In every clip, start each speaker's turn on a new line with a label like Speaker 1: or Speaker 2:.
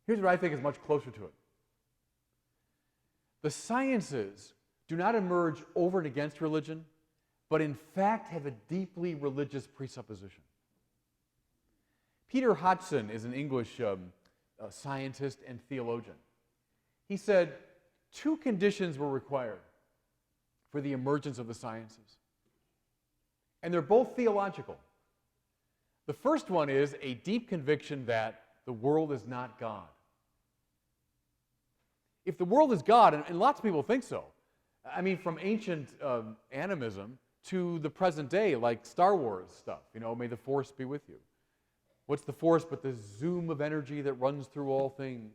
Speaker 1: Here's what I think is much closer to it. The sciences do not emerge over and against religion, but in fact have a deeply religious presupposition. Peter Hodgson is an English scientist and theologian. He said 2 conditions were required for the emergence of the sciences. And they're both theological. The first one is a deep conviction that the world is not God. If the world is God, and lots of people think so, I mean, from ancient animism to the present day, like Star Wars stuff, may the Force be with you. What's the Force but the zoom of energy that runs through all things?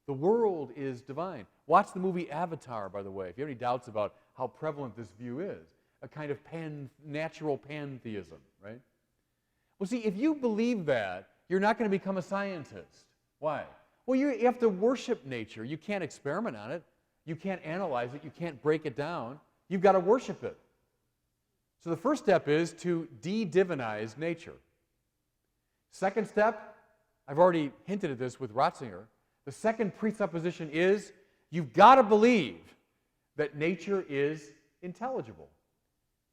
Speaker 1: The world is divine. Watch the movie Avatar, by the way, if you have any doubts about how prevalent this view is. A kind of natural pantheism, right? Well, see, if you believe that, you're not going to become a scientist. Why? Well, you have to worship nature. You can't experiment on it. You can't analyze it. You can't break it down. You've got to worship it. So the first step is to de-divinize nature. Second step, I've already hinted at this with Ratzinger, the second presupposition is you've got to believe that nature is intelligible,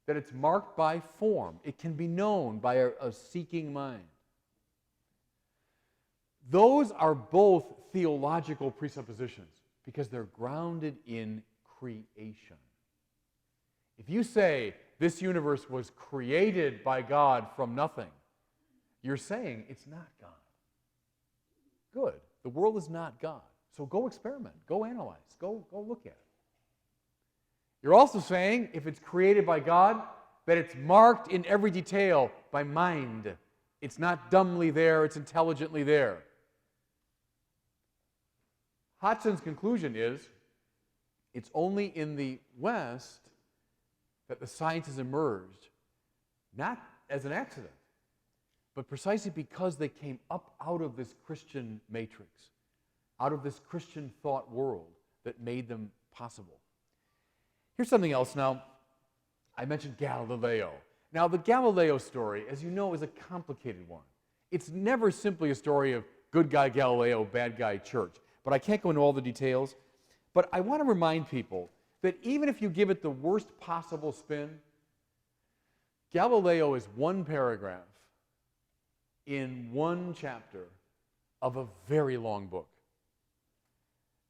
Speaker 1: that it's marked by form. It can be known by a seeking mind. Those are both theological presuppositions because they're grounded in creation. If you say this universe was created by God from nothing, you're saying it's not God. Good. The world is not God. So go experiment. Go analyze. Go look at it. You're also saying if it's created by God, that it's marked in every detail by mind. It's not dumbly there, it's intelligently there. Hodgson's conclusion is it's only in the West that the sciences emerged, not as an accident, but precisely because they came up out of this Christian matrix, out of this Christian thought world that made them possible. Here's something else now. I mentioned Galileo. Now, the Galileo story, as you know, is a complicated one. It's never simply a story of good guy Galileo, bad guy church. But I can't go into all the details. But I want to remind people that even if you give it the worst possible spin, Galileo is one paragraph in one chapter of a very long book.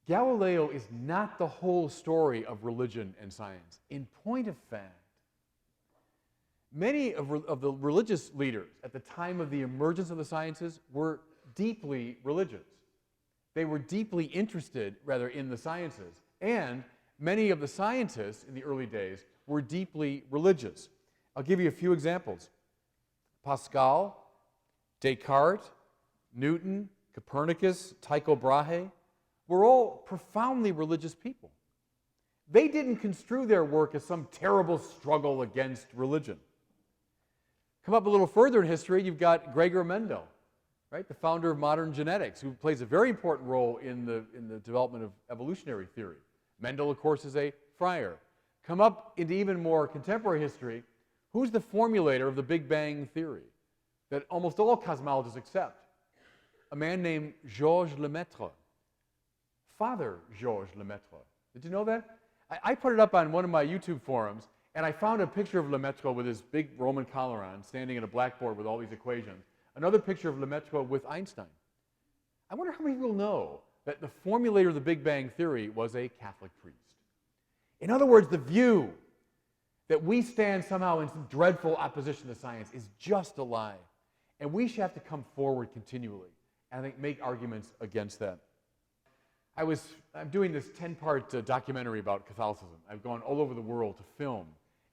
Speaker 1: Galileo is not the whole story of religion and science. In point of fact, many of the religious leaders at the time of the emergence of the sciences were deeply religious. They were deeply interested, rather, in the sciences. And many of the scientists in the early days were deeply religious. I'll give you a few examples. Pascal, Descartes, Newton, Copernicus, Tycho Brahe were all profoundly religious people. They didn't construe their work as some terrible struggle against religion. Come up a little further in history, you've got Gregor Mendel, right, the founder of modern genetics, who plays a very important role in the development of evolutionary theory. Mendel, of course, is a friar. Come up into even more contemporary history, who's the formulator of the Big Bang theory that almost all cosmologists accept? A man named Georges Lemaitre. Father Georges Lemaitre. Did you know that? I put it up on one of my YouTube forums, and I found a picture of Lemaitre with his big Roman collar on, standing at a blackboard with all these equations. Another picture of Lemaitre with Einstein. I wonder how many people know that the formulator of the Big Bang theory was a Catholic priest. In other words, the view that we stand somehow in some dreadful opposition to science is just a lie. And we should have to come forward continually and I think make arguments against that. I'm doing this 10-part documentary about Catholicism. I've gone all over the world to film.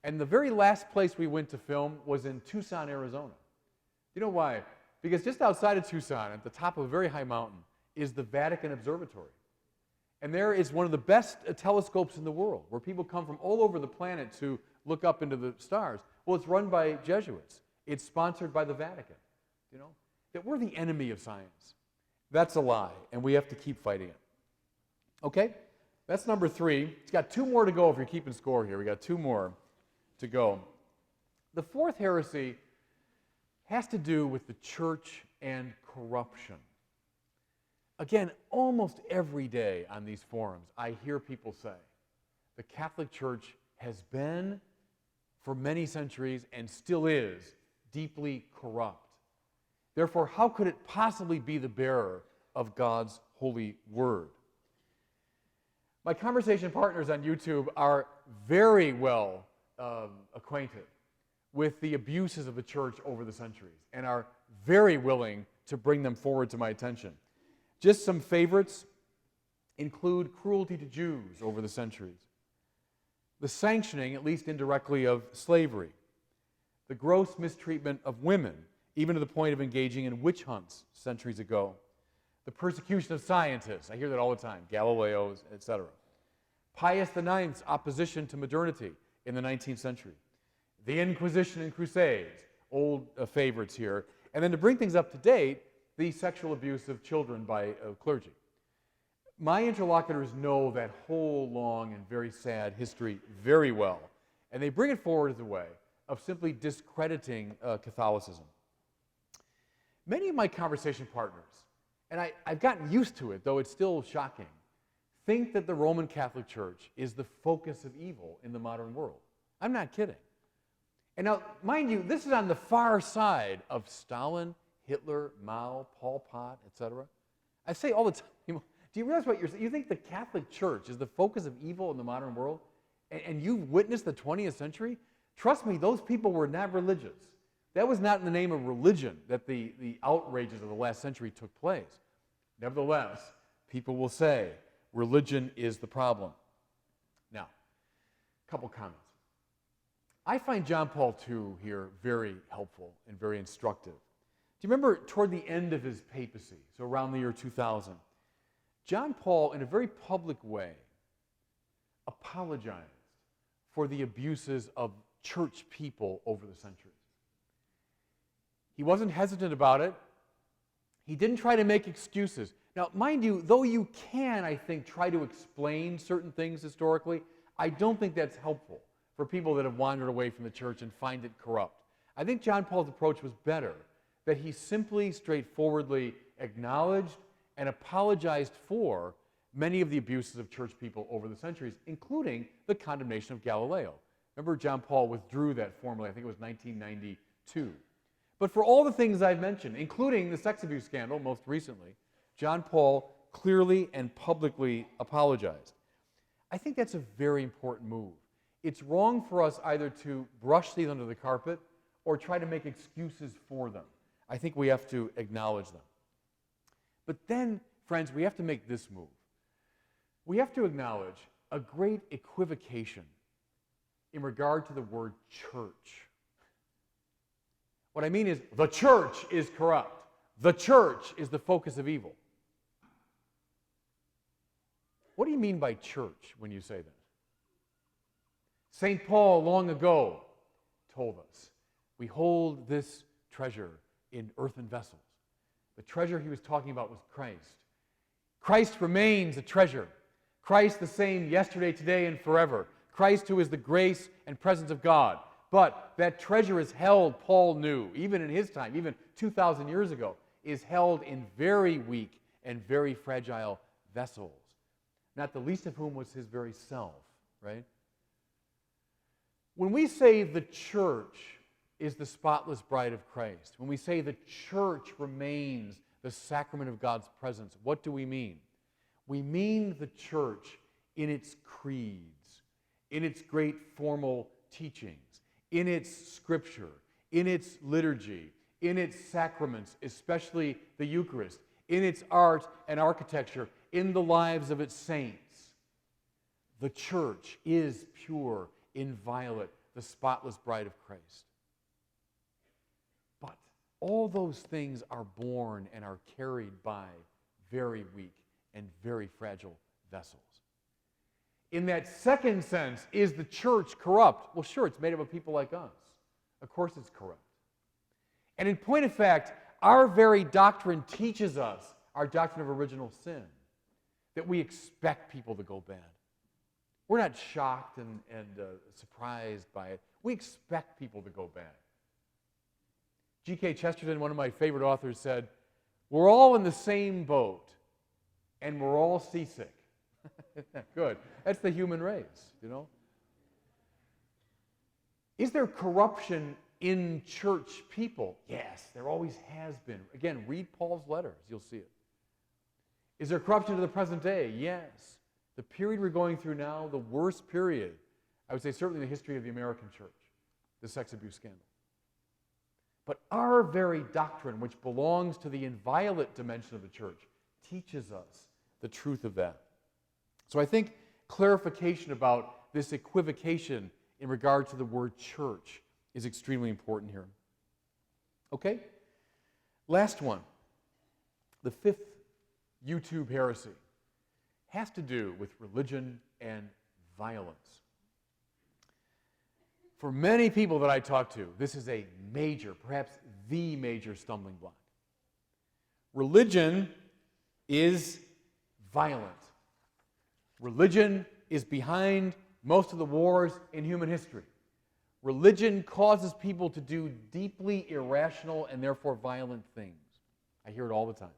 Speaker 1: And the very last place we went to film was in Tucson, Arizona. You know why? Because just outside of Tucson, at the top of a very high mountain, is the Vatican Observatory. And there is one of the best telescopes in the world, where people come from all over the planet to look up into the stars. Well, it's run by Jesuits. It's sponsored by the Vatican. You know, that we're the enemy of science. That's a lie, and we have to keep fighting it. Okay, that's number 3. It's got 2 more to go if you're keeping score here. We got 2 more to go. The fourth heresy has to do with the church and corruption. Again, almost every day on these forums, I hear people say, the Catholic Church has been, for many centuries, and still is, deeply corrupt. Therefore, how could it possibly be the bearer of God's holy word? My conversation partners on YouTube are very well acquainted with the abuses of the church over the centuries and are very willing to bring them forward to my attention. Just some favorites include cruelty to Jews over the centuries, the sanctioning, at least indirectly, of slavery, the gross mistreatment of women, even to the point of engaging in witch hunts centuries ago, the persecution of scientists, I hear that all the time, Galileos, etc. Pius IX's opposition to modernity in the 19th century, the Inquisition and Crusades, old favorites here, and then to bring things up to date, the sexual abuse of children by clergy. My interlocutors know that whole long and very sad history very well, and they bring it forward as a way of simply discrediting Catholicism. Many of my conversation partners, and I've gotten used to it, though it's still shocking, think that the Roman Catholic Church is the focus of evil in the modern world. I'm not kidding. And now, mind you, this is on the far side of Stalin, Hitler, Mao, Pol Pot, etc. I say all the time, do you realize what you're saying? You think the Catholic Church is the focus of evil in the modern world? And you've witnessed the 20th century? Trust me, those people were not religious. That was not in the name of religion that the outrages of the last century took place. Nevertheless, people will say religion is the problem. Now, a couple comments. I find John Paul II here very helpful and very instructive. Do you remember toward the end of his papacy, so around the year 2000, John Paul, in a very public way, apologized for the abuses of church people over the centuries. He wasn't hesitant about it. He didn't try to make excuses. Now, mind you, though you can, I think, try to explain certain things historically, I don't think that's helpful for people that have wandered away from the church and find it corrupt. I think John Paul's approach was better, that he simply, straightforwardly acknowledged and apologized for many of the abuses of church people over the centuries, including the condemnation of Galileo. Remember, John Paul withdrew that formally, I think it was 1992. But for all the things I've mentioned, including the sex abuse scandal most recently, John Paul clearly and publicly apologized. I think that's a very important move. It's wrong for us either to brush these under the carpet or try to make excuses for them. I think we have to acknowledge them. But then, friends, we have to make this move. We have to acknowledge a great equivocation in regard to the word church. What I mean is, the church is corrupt. The church is the focus of evil. What do you mean by church when you say that? St. Paul long ago told us, we hold this treasure in earthen vessels. The treasure he was talking about was Christ. Christ remains a treasure. Christ the same yesterday, today, and forever. Christ who is the grace and presence of God. But that treasure is held, Paul knew, even in his time, even 2,000 years ago, is held in very weak and very fragile vessels, not the least of whom was his very self, right? When we say the church is the spotless bride of Christ, when we say the church remains the sacrament of God's presence, what do we mean? We mean the church in its creeds, in its great formal teachings, in its scripture, in its liturgy, in its sacraments, especially the Eucharist, in its art and architecture, in the lives of its saints. The church is pure, inviolate, the spotless bride of Christ. But all those things are born and are carried by very weak and very fragile vessels. In that second sense, is the church corrupt? Well, sure, it's made up of people like us. Of course it's corrupt. And in point of fact, our very doctrine teaches us, our doctrine of original sin, that we expect people to go bad. We're not shocked and surprised by it. We expect people to go bad. G.K. Chesterton, one of my favorite authors, said, we're all in the same boat, and we're all seasick. Good. That's the human race, you know. Is there corruption in church people? Yes, there always has been. Again, read Paul's letters, you'll see it. Is there corruption to the present day? Yes. The period we're going through now, the worst period, I would say certainly in the history of the American church, the sex abuse scandal. But our very doctrine, which belongs to the inviolate dimension of the church, teaches us the truth of that. So I think clarification about this equivocation in regard to the word church is extremely important here. Okay? Last one. The fifth YouTube heresy has to do with religion and violence. For many people that I talk to, this is a major, perhaps the major stumbling block. Religion is violent. Religion is behind most of the wars in human history. Religion causes people to do deeply irrational and therefore violent things. I hear it all the time.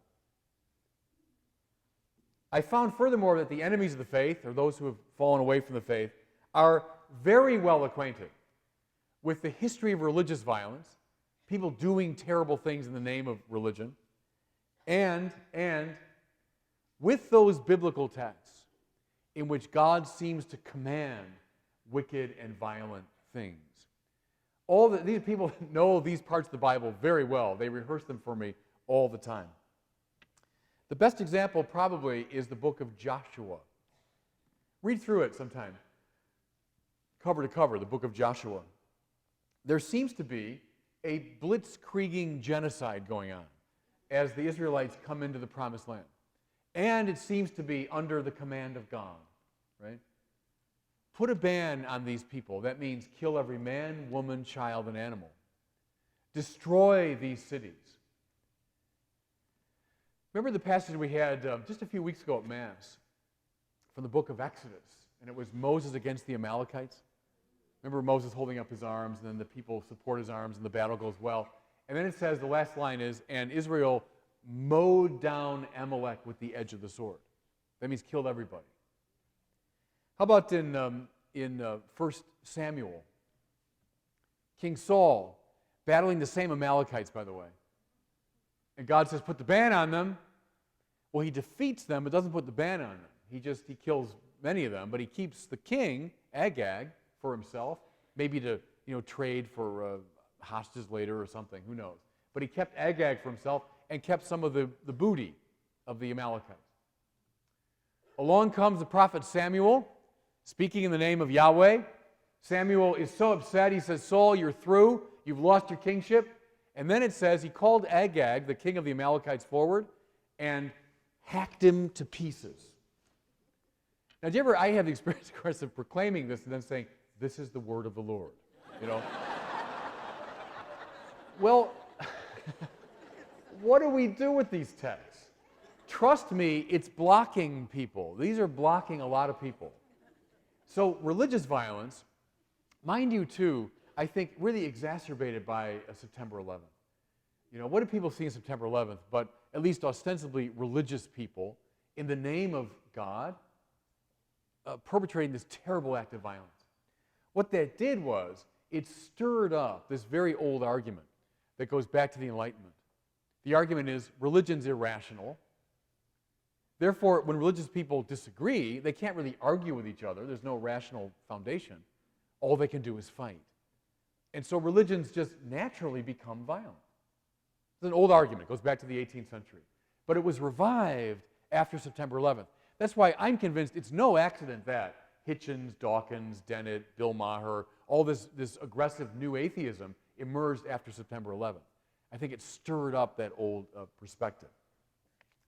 Speaker 1: I found furthermore that the enemies of the faith, or those who have fallen away from the faith, are very well acquainted with the history of religious violence, people doing terrible things in the name of religion, and with those biblical texts in which God seems to command wicked and violent things. These people know these parts of the Bible very well. They rehearse them for me all the time. The best example probably is the book of Joshua. Read through it sometime, cover to cover, the book of Joshua. There seems to be a blitzkrieging genocide going on as the Israelites come into the Promised Land. And it seems to be under the command of God, right? Put a ban on these people. That means kill every man, woman, child, and animal. Destroy these cities. Remember the passage we had just a few weeks ago at Mass from the book of Exodus, and it was Moses against the Amalekites? Remember Moses holding up his arms, and then the people support his arms, and the battle goes well. And then it says, the last line is, and Israel mowed down Amalek with the edge of the sword. That means killed everybody. How about in 1 Samuel? King Saul battling the same Amalekites, by the way. And God says, put the ban on them. Well, he defeats them, but doesn't put the ban on them. He kills many of them, but he keeps the king, Agag, for himself, maybe to trade for hostages later or something, who knows. But he kept Agag for himself and kept some of the booty of the Amalekites. Along comes the prophet Samuel, speaking in the name of Yahweh. Samuel is so upset, he says, Saul, you're through, you've lost your kingship. And then it says he called Agag, the king of the Amalekites, forward and hacked him to pieces. Now, I have the experience, of course, of proclaiming this and then saying, this is the word of the Lord, Well, what do we do with these texts? Trust me, it's blocking people. These are blocking a lot of people. So religious violence, mind you, too, I think really exacerbated by September 11th. What did people see on September 11th? But at least ostensibly religious people, in the name of God, perpetrating this terrible act of violence. What that did was, it stirred up this very old argument that goes back to the Enlightenment. The argument is, religion's irrational. Therefore, when religious people disagree, they can't really argue with each other. There's no rational foundation. All they can do is fight. And so religions just naturally become violent. It's an old argument. It goes back to the 18th century. But it was revived after September 11th. That's why I'm convinced it's no accident that Hitchens, Dawkins, Dennett, Bill Maher, all this aggressive new atheism emerged after September 11th. I think it stirred up that old perspective.